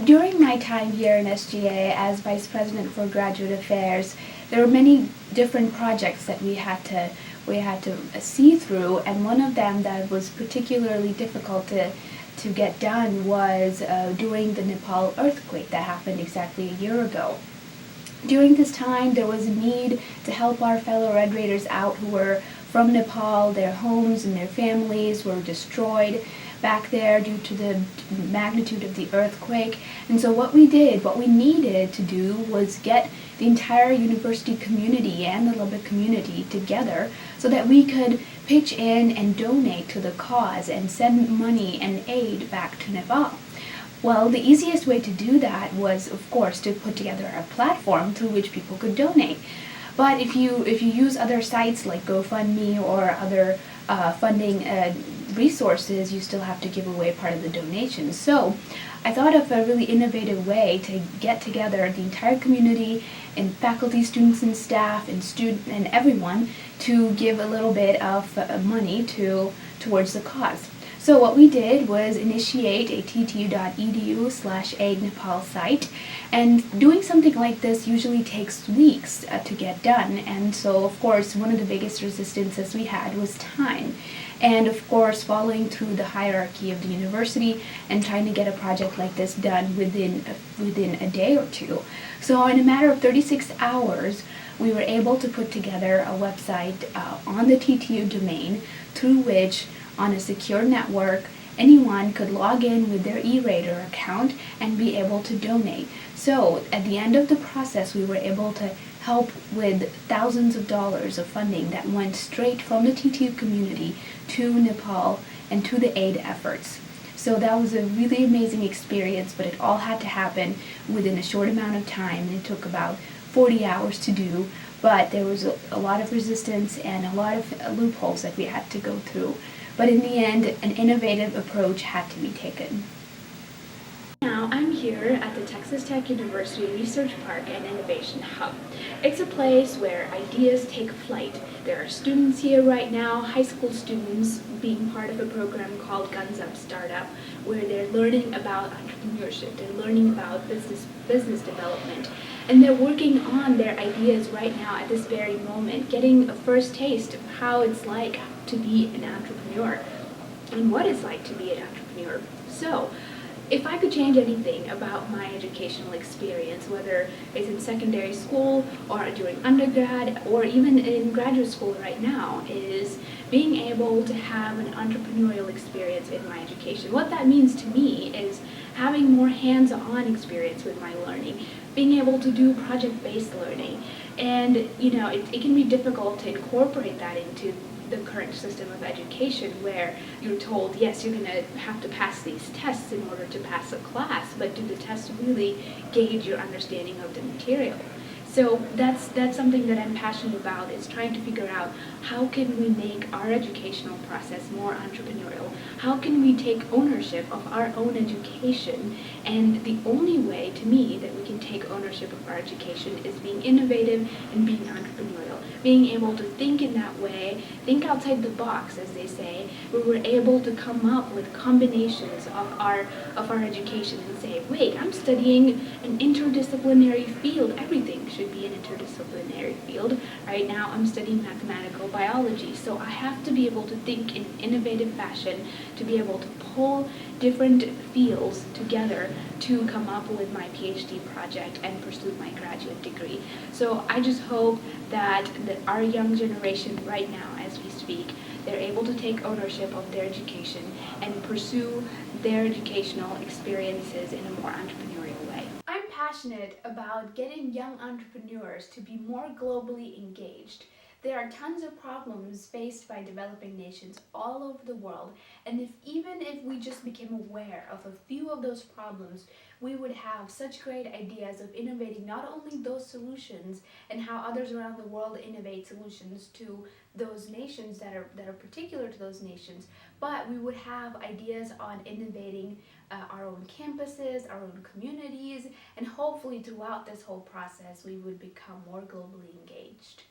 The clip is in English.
During my time here in SGA as Vice President for Graduate Affairs, there were many different projects that we had to see through, and one of them that was particularly difficult to get done was during the Nepal earthquake that happened exactly a year ago. During this time, there was a need to help our fellow Red Raiders out who were from Nepal. Their homes and their families were destroyed back there due to the magnitude of the earthquake. And so what we needed to do was get the entire university community and the Lubbock community together so that we could pitch in and donate to the cause and send money and aid back to Nepal. Well, the easiest way to do that was, of course, to put together a platform through which people could donate. But if you use other sites like GoFundMe or other funding resources, you still have to give away part of the donation. So I thought of a really innovative way to get together the entire community and faculty, students, and staff, and everyone to give a little bit of money towards the cause. So what we did was initiate a ttu.edu/aid Nepal site, and doing something like this usually takes weeks to get done, and so of course one of the biggest resistances we had was time. And of course following through the hierarchy of the university and trying to get a project like this done within a day or two. So in a matter of 36 hours, we were able to put together a website on the TTU domain through which, on a secure network, anyone could log in with their e-Raider account and be able to donate. So at the end of the process, we were able to help with thousands of dollars of funding that went straight from the TTU community to Nepal and to the aid efforts. So that was a really amazing experience, but it all had to happen within a short amount of time. It took about 40 hours to do, but there was a lot of resistance and a lot of loopholes that we had to go through. But in the end, an innovative approach had to be taken. Now, I'm here at the Texas Tech University Research Park and Innovation Hub. It's a place where ideas take flight. There are students here right now, high school students, being part of a program called Guns Up Startup, where they're learning about entrepreneurship, they're learning about business development, and they're working on their ideas right now at this very moment, getting a first taste of how it's like to be an entrepreneur and what it's like to be an entrepreneur. So, if I could change anything about my educational experience, whether it's in secondary school or during undergrad or even in graduate school right now, is being able to have an entrepreneurial experience in my education. What that means to me is having more hands-on experience with my learning, being able to do project-based learning. And it can be difficult to incorporate that into the current system of education, where you're told, yes, you're going to have to pass these tests in order to pass a class, but do the tests really gauge your understanding of the material? So that's something that I'm passionate about, is trying to figure out how can we make our educational process more entrepreneurial? How can we take ownership of our own education? And the only way, to me, that we can take ownership of our education is being innovative and being entrepreneurial. Being able to think in that way, think outside the box, as they say, where we're able to come up with combinations of our education and say, wait, I'm studying an interdisciplinary field. Everything should be an interdisciplinary field. Right now I'm studying mathematical biology, so I have to be able to think in an innovative fashion to be able to pull different fields together to come up with my PhD project and pursue my graduate degree. So I just hope that our young generation right now, as we speak, they're able to take ownership of their education and pursue their educational experiences in a more entrepreneurial way. I'm passionate about getting young entrepreneurs to be more globally engaged. There are tons of problems faced by developing nations all over the world, and even if we just became aware of a few of those problems, we would have such great ideas of innovating not only those solutions and how others around the world innovate solutions to those nations that are particular to those nations, but we would have ideas on innovating our own campuses, our own communities, and hopefully throughout this whole process we would become more globally engaged.